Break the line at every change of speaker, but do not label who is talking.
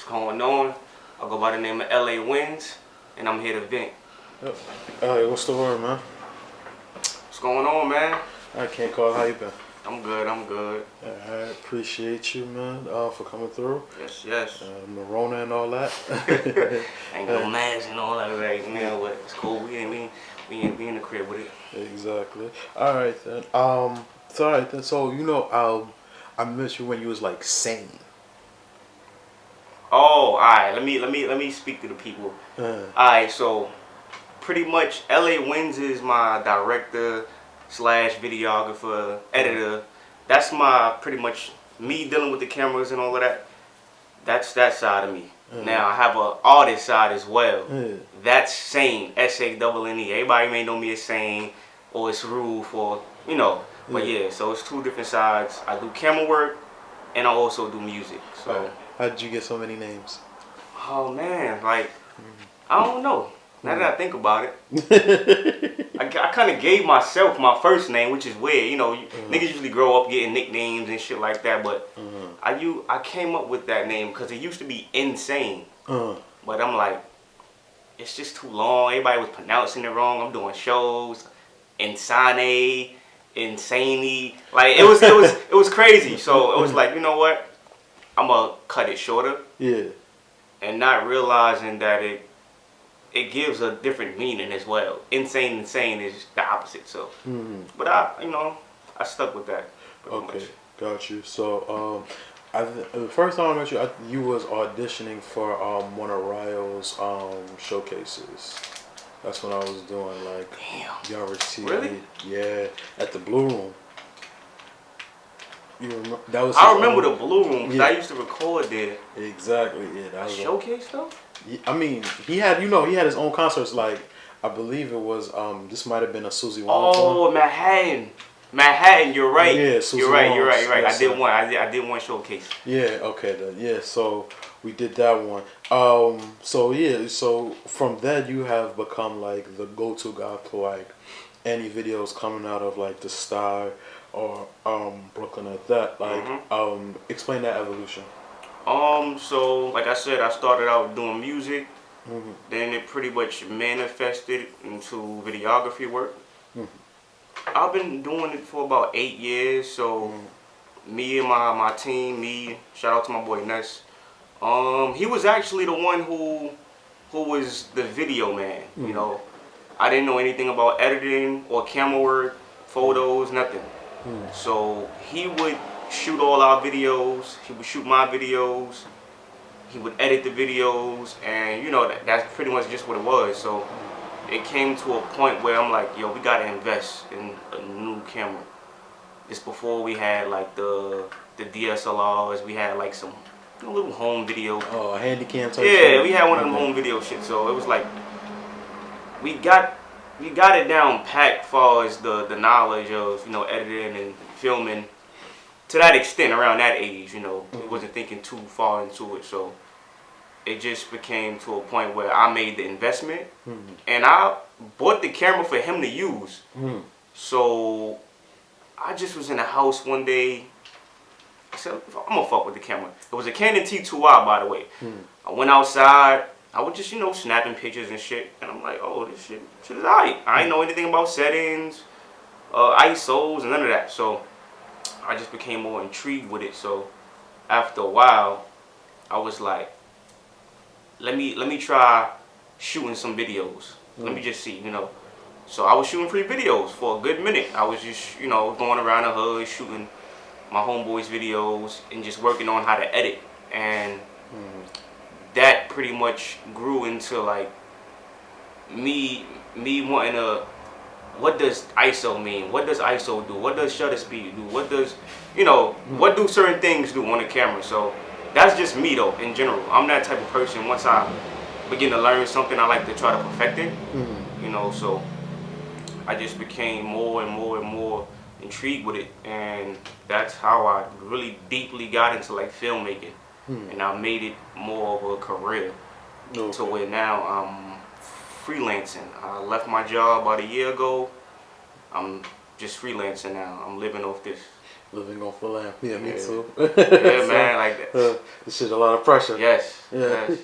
going on? I go by the name of LA Wins, and I'm here to vent.
Yep. Hey, what's the word, man?
What's going on, man?
I can't call. How you been?
I'm good, I'm good.
I appreciate you, man, for coming through.
Yes, yes.
Marona and all that.
Ain't no mask and all that right now, but it's cool. We ain't in the crib with it.
Exactly. All right then. So all right then. So I met you when you was like sane.
Oh, alright. Let me speak to the people. Alright, so pretty much LA Wins is my director slash videographer, editor. That's my pretty much me dealing with the cameras and all of that. That's that side of me. Now I have a artist side as well. That's Sane, SANNE. Everybody may know me as Sane or it's Roof or But yeah, so it's two different sides. I do camera work and I also do music. So
how did you get so many names?
oh man, like I don't know. Now that I think about it, I kind of gave myself my first name, which is weird. Niggas usually grow up getting nicknames and shit like that, but I came up with that name because it used to be Insane. But I'm like, it's just too long. Everybody was pronouncing it wrong. I'm doing shows, Insane, Insanely. Like it was crazy. So it was like, you know what? I'm gonna cut it shorter.
Yeah.
And not realizing that it gives a different meaning as well. Insane is the opposite. So, but I stuck with that.
Okay, got you. So, the first time I met you, you was auditioning for one of Ryo's showcases. That's when I was doing like y'all received.
Really?
Yeah, at the Blue Room. You remember? That was.
I remember the Blue Room because I used to record there.
Exactly. Yeah, that was
a showcase though.
I mean, he had his own concerts. Like I believe it was this might have been a Susie Wong.
Oh, Manhattan. You're right.
Yeah,
Susie You're right. Yes, I did one showcase.
Yeah. Okay. Then. Yeah. So we did that one. So from that you have become like the go-to guy for like any videos coming out of like the Star or Brooklyn at that. Like explain that evolution.
So like I said, I started out doing music. Then it pretty much manifested into videography work. I've been doing it for about 8 years. So me and my team, shout out to my boy Ness. He was actually the one who was the video man. I didn't know anything about editing or camera work, photos, nothing. So he would shoot all our videos. He would shoot my videos. He would edit the videos, and that's pretty much just what it was. So it came to a point where I'm like, yo, we gotta invest in a new camera. It's before we had like the DSLRs. We had like some little home video.
Oh, a handy cam type.
Yeah, we had one of them home video shit. So it was like we got it down packed as far as the knowledge of editing and filming. To that extent, around that age, we wasn't thinking too far into it, so it just became to a point where I made the investment, and I bought the camera for him to use. So I just was in the house one day. I said, I'm gonna fuck with the camera. It was a Canon T2i, by the way. I went outside. I was just snapping pictures and shit, and I'm like, oh, this shit is alright. I didn't know anything about settings, ISOs, and none of that. So I just became more intrigued with it. So after a while, I was like, let me try shooting some videos. Let me just see, So I was shooting free videos for a good minute. I was just, going around the hood shooting my homeboys' videos and just working on how to edit. And that pretty much grew into like me wanting to. What does ISO mean? What does ISO do? What does shutter speed do? What does, what do certain things do on the camera? So that's just me though, in general. I'm that type of person. Once I begin to learn something, I like to try to perfect it. So I just became more and more intrigued with it. And that's how I really deeply got into like filmmaking. And I made it more of a career. To where now I'm freelancing. I left my job about a year ago. I'm just freelancing now. I'm living off this.
Living off the land. Yeah, me
Yeah.
too.
Yeah, man, like that.
This shit a lot of pressure.
Yes.
Yeah.
Yes.